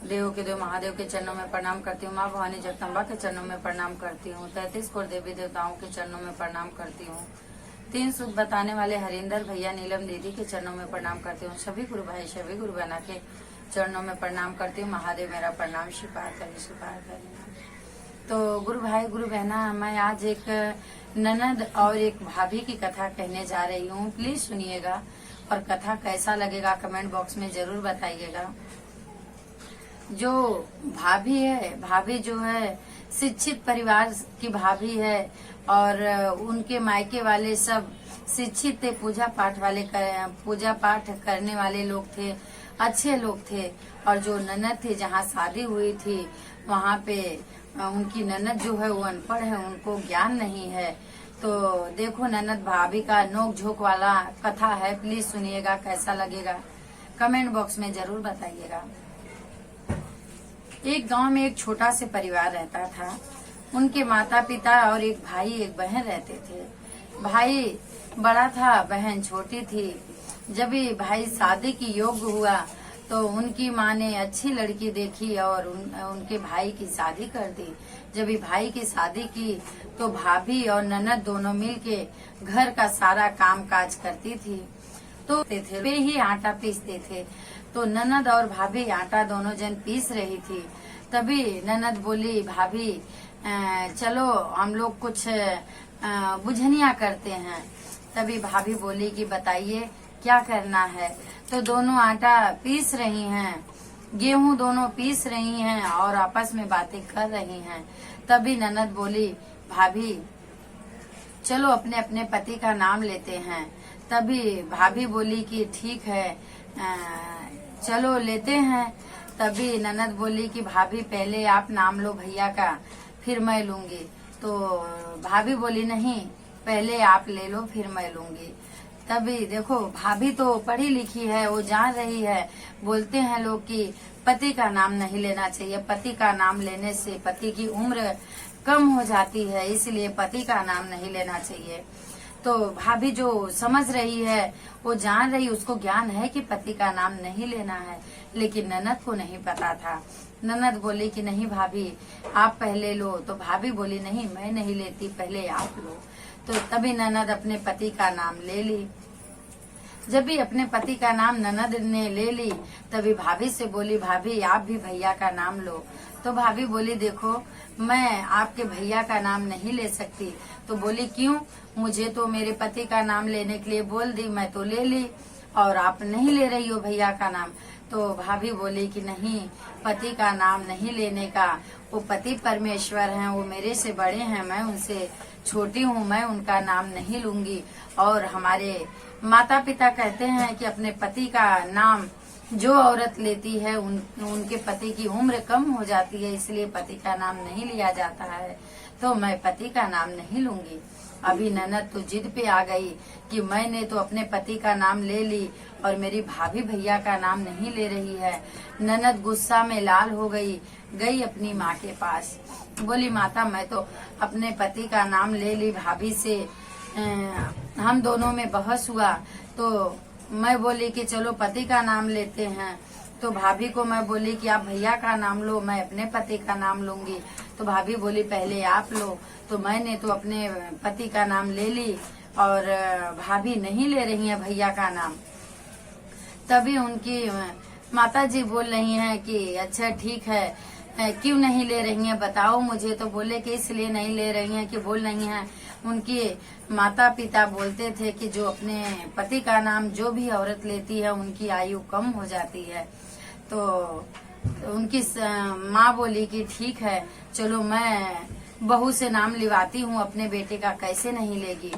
देव के देव महादेव के चरणों में प्रणाम करती हूँ। माँ भवानी जगदम्बा के चरणों में प्रणाम करती हूँ। 33 करोड़ देवी देवताओं के चरणों में प्रणाम करती हूँ। 3 सुख बताने वाले हरिंदर भैया, नीलम दीदी के चरणों में प्रणाम करती हूँ। सभी गुरु भाई, सभी गुरु बहना के चरणों में प्रणाम करती हूँ। महादेव मेरा प्रणाम स्वीकार करें। तो गुरु भाई, गुरु बहना, मैं आज एक ननद और एक भाभी की कथा कहने जा रही हूँ। प्लीज सुनिएगा और कथा कैसा लगेगा कमेंट बॉक्स में जरूर बताइएगा। जो भाभी जो है शिक्षित परिवार की भाभी है और उनके मायके वाले सब शिक्षित थे, पूजा पाठ करने वाले लोग थे, अच्छे लोग थे। और जो ननद थे, जहाँ शादी हुई थी वहाँ पे उनकी ननद जो है वो अनपढ़ है, उनको ज्ञान नहीं है। तो देखो, ननद भाभी का नोक झोंक वाला कथा है। प्लीज सुनिएगा, कैसा लगेगा कमेंट बॉक्स में जरूर बताइएगा। एक गांव में एक छोटा से परिवार रहता था। उनके माता पिता और एक भाई एक बहन रहते थे। भाई बड़ा था, बहन छोटी थी। जब भी भाई शादी की योग्य हुआ तो उनकी माँ ने अच्छी लड़की देखी और उनके भाई की शादी कर दी। जब भी भाई की शादी की तो भाभी और ननद दोनों मिलके घर का सारा काम काज करती थी। तो वे ही आटा पीसते थे। तो ननद और भाभी आटा दोनों जन पीस रही थी। तभी ननद बोली, भाभी चलो हम लोग कुछ बुझनिया करते हैं। तभी भाभी बोली कि बताइए क्या करना है। तो दोनों आटा पीस रही हैं, गेहूं दोनों पीस रही हैं और आपस में बातें कर रही हैं। तभी ननद बोली, भाभी चलो अपने अपने पति का नाम लेते हैं। तभी भाभी बोली कि ठीक है, चलो लेते हैं। तभी ननद बोली कि भाभी पहले आप नाम लो भैया का, फिर मैं लूंगी। तो भाभी बोली नहीं, पहले आप ले लो फिर मैं लूंगी। तभी देखो, भाभी तो पढ़ी लिखी है, वो जान रही है। बोलते हैं लोग कि पति का नाम नहीं लेना चाहिए, पति का नाम लेने से पति की उम्र कम हो जाती है, इसलिए पति का नाम नहीं लेना चाहिए। तो भाभी जो समझ रही है, वो जान रही, उसको ज्ञान है कि पति का नाम नहीं लेना है, लेकिन ननद को नहीं पता था। ननद बोली कि नहीं भाभी आप पहले लो। तो भाभी बोली नहीं, मैं नहीं लेती, पहले आप लो। तो तभी ननद अपने पति का नाम ले ली। जब भी अपने पति का नाम ननद ने ले ली, तभी भाभी से बोली, भाभी आप भी भैया का नाम लो। तो भाभी बोली, देखो मैं आपके भैया का नाम नहीं ले सकती। तो बोली क्यों? मुझे तो मेरे पति का नाम लेने के लिए बोल दी, मैं तो ले ली और आप नहीं ले रही हो भैया का नाम। तो भाभी बोली कि नहीं, पति का नाम नहीं लेने का, वो पति परमेश्वर हैं, वो मेरे से बड़े हैं, मैं उनसे छोटी हूँ, मैं उनका नाम नहीं लूंगी। और हमारे माता पिता कहते हैं कि अपने पति का नाम जो औरत लेती है उनके पति की उम्र कम हो जाती है, इसलिए पति का नाम नहीं लिया जाता है। तो मैं पति का नाम नहीं लूंगी। अभी ननद तो जिद पे आ गई कि मैंने तो अपने पति का नाम ले ली और मेरी भाभी भैया का नाम नहीं ले रही है। ननद गुस्सा में लाल हो गई अपनी माँ के पास। बोली, माता मैं तो अपने पति का नाम ले ली, भाभी से हम दोनों में बहस हुआ। तो मैं बोली कि चलो पति का नाम लेते हैं। तो भाभी को मैं बोली कि आप भैया का नाम लो, मैं अपने पति का नाम लूंगी। तो भाभी बोली पहले आप लो। तो मैंने तो अपने पति का नाम ले ली और भाभी नहीं ले रही है भैया का नाम। तभी उनकी माताजी बोल रही हैं कि अच्छा ठीक है, क्यों नहीं ले रही हैं बताओ मुझे। तो बोले कि इसलिए नहीं ले रही हैं कि बोल रही हैं, उनके माता पिता बोलते थे कि जो अपने पति का नाम जो भी औरत लेती है उनकी आयु कम हो जाती है। तो उनकी माँ बोली कि ठीक है, चलो मैं बहू से नाम लिवाती हूँ अपने बेटे का, कैसे नहीं लेगी।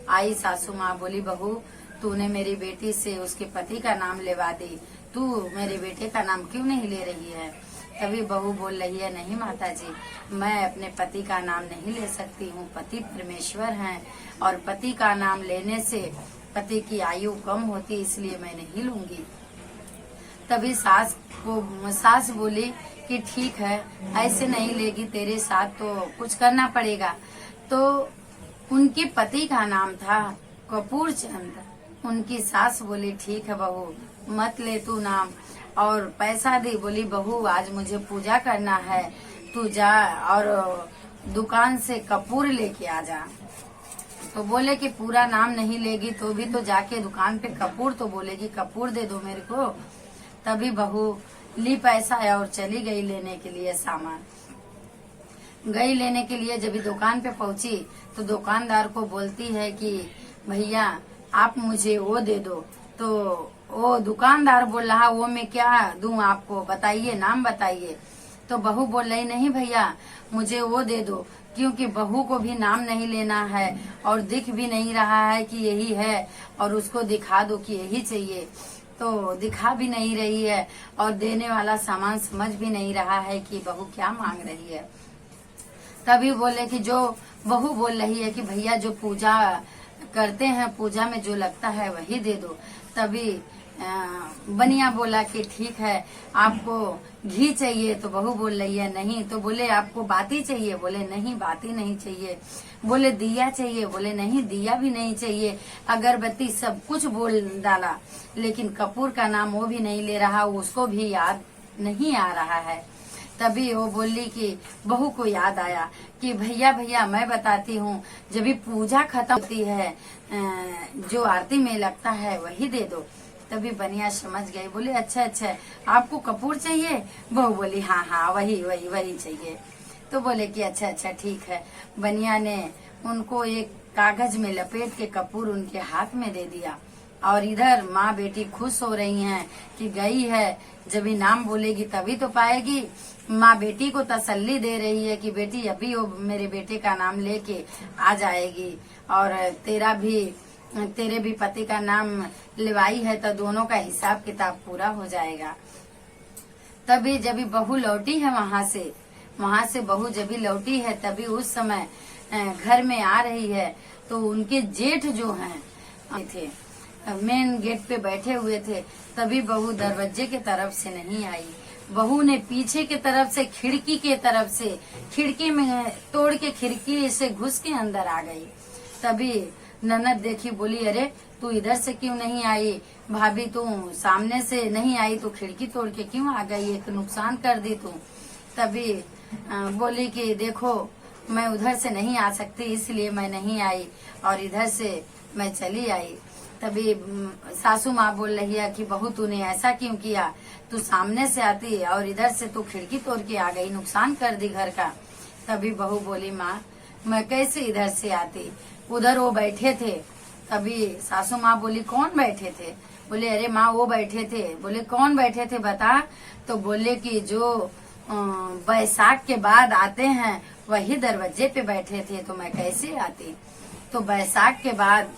आई सासू माँ बोली, बहू तूने मेरी बेटी से उसके पति का नाम लेवा दी, तू मेरे बेटे का नाम क्यों नहीं ले रही है। तभी बहू बोल रही है, नहीं माता जी, मैं अपने पति का नाम नहीं ले सकती हूँ, पति परमेश्वर हैं और पति का नाम लेने से पति की आयु कम होती, इसलिए मैं नहीं लूंगी। तभी सास बोली कि ठीक है, ऐसे नहीं लेगी, तेरे साथ तो कुछ करना पड़ेगा। तो उनके पति का नाम था कपूर चंद। उनकी सास बोली ठीक है बहू, मत ले तू नाम, और पैसा दी। बोली बहू आज मुझे पूजा करना है, तू जा और दुकान से कपूर लेके आ जा। तो बोले कि पूरा नाम नहीं लेगी तो भी तो जाके दुकान पे कपूर तो बोलेगी, कपूर दे दो मेरे को। तभी बहू ली पैसा और चली गई लेने के लिए सामान। गई लेने के लिए जब दुकान पे पहुंची तो दुकानदार को बोलती है कि भैया आप मुझे वो दे दो। तो वो दुकानदार बोल रहा वो मैं क्या दूं आपको, बताइए नाम बताइए। तो बहू बोल रही नहीं भैया मुझे वो दे दो, क्योंकि बहू को भी नाम नहीं लेना है और दिख भी नहीं रहा है कि यही है, और उसको दिखा दो कि यही चाहिए। तो दिखा भी नहीं रही है और देने वाला सामान समझ भी नहीं रहा है कि बहू क्या मांग रही है। तभी बोले कि जो बहू बोल रही है कि भैया जो पूजा करते हैं पूजा में जो लगता है वही दे दो। तभी बनिया बोला कि ठीक है आपको घी चाहिए, तो बहू बोल रही है नहीं। तो बोले आपको बाती चाहिए, बोले नहीं बाती नहीं चाहिए। बोले दिया चाहिए, बोले नहीं दिया भी नहीं चाहिए। अगरबत्ती सब कुछ बोल डाला, लेकिन कपूर का नाम वो भी नहीं ले रहा, उसको भी याद नहीं आ रहा है। तभी वो बोली कि बहू को याद आया कि भैया भैया मैं बताती हूँ, जब भी पूजा खत्म होती है जो आरती में लगता है वही दे दो। तभी बनिया समझ गई, बोले अच्छा अच्छा आपको कपूर चाहिए। बहू बोली हाँ हाँ वही वही वही चाहिए। तो बोले कि अच्छा अच्छा ठीक है। बनिया ने उनको एक कागज में लपेट के कपूर उनके हाथ में दे दिया। और इधर माँ बेटी खुश हो रही हैं कि गई है, जब ये नाम बोलेगी तभी तो पाएगी। माँ बेटी को तसल्ली दे रही है कि बेटी अभी वो मेरे बेटे का नाम लेके आ जाएगी, और तेरे भी पति का नाम लिवाई है तो दोनों का हिसाब किताब पूरा हो जाएगा। तभी जब बहू लौटी है वहाँ से बहू जब लौटी है तभी उस समय घर में आ रही है तो उनके जेठ जो हैं थे मेन गेट पे बैठे हुए थे। तभी बहू दरवाजे के तरफ से नहीं आई, बहू ने पीछे के तरफ से खिड़की के तरफ से खिड़की में तोड़ के खिड़की से घुस के अंदर आ गई। तभी ननद देखी, बोली अरे तू इधर से क्यों नहीं आई, भाभी तू सामने से नहीं आई तो खिड़की तोड़ के क्यों आ गई, एक नुकसान कर दी तू। तभी बोली कि देखो मैं उधर से नहीं आ सकती इसलिए मैं नहीं आई और इधर से मैं चली आई। तभी सासू माँ बोल रही है कि बहू तूने ऐसा क्यों किया, तू सामने से आती और इधर से तू खिड़की तोड़ के आ गई, नुकसान कर दी घर का। तभी बहू बोली माँ मैं कैसे इधर से आती, उधर वो बैठे थे। तभी सासू माँ बोली कौन बैठे थे, बोले अरे माँ वो बैठे थे। बोले कौन बैठे थे बता। तो बोले कि जो बैसाख के बाद आते हैं वही दरवाजे पे बैठे थे, तो मैं कैसे आती। तो बैसाख के बाद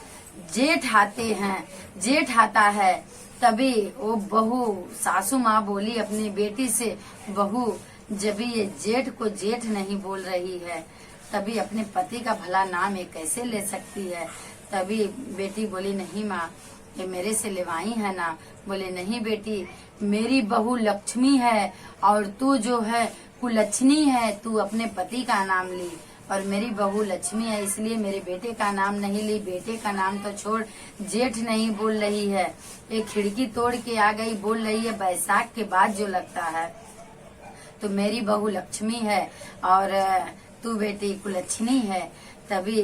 जेठ आते हैं, जेठ आता है। तभी वो बहू सासू माँ बोली अपनी बेटी से, बहू जब ये जेठ को जेठ नहीं बोल रही है तभी अपने पति का भला नाम ये कैसे ले सकती है। तभी बेटी बोली नहीं माँ ये मेरे से लेवाई है ना। बोले नहीं बेटी मेरी बहू लक्ष्मी है और तू जो है कुलच्छनी है, तू अपने पति का नाम ली और मेरी बहू लक्ष्मी है इसलिए मेरे बेटे का नाम नहीं ली। बेटे का नाम तो छोड़, जेठ नहीं बोल रही है, एक खिड़की तोड़ के आ गई, बोल रही है बैसाख के बाद जो लगता है, तो मेरी बहू लक्ष्मी है और तू बेटी कुलच्छनी है। तभी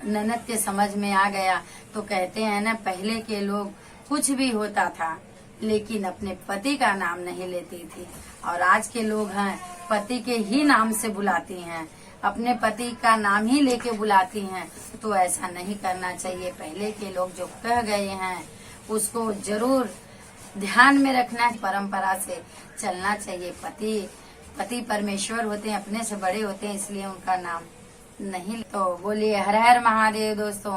ननद के समझ में आ गया। तो कहते हैं ना पहले के लोग कुछ भी होता था लेकिन अपने पति का नाम नहीं लेती थी, और आज के लोग हैं पति के ही नाम से बुलाती हैं, अपने पति का नाम ही लेके बुलाती हैं। तो ऐसा नहीं करना चाहिए। पहले के लोग जो कह गए हैं उसको जरूर ध्यान में रखना, परंपरा से चलना चाहिए। पति परमेश्वर होते हैं, अपने से बड़े होते हैं, इसलिए उनका नाम नहीं। तो बोलिए हर हर महादेव दोस्तों।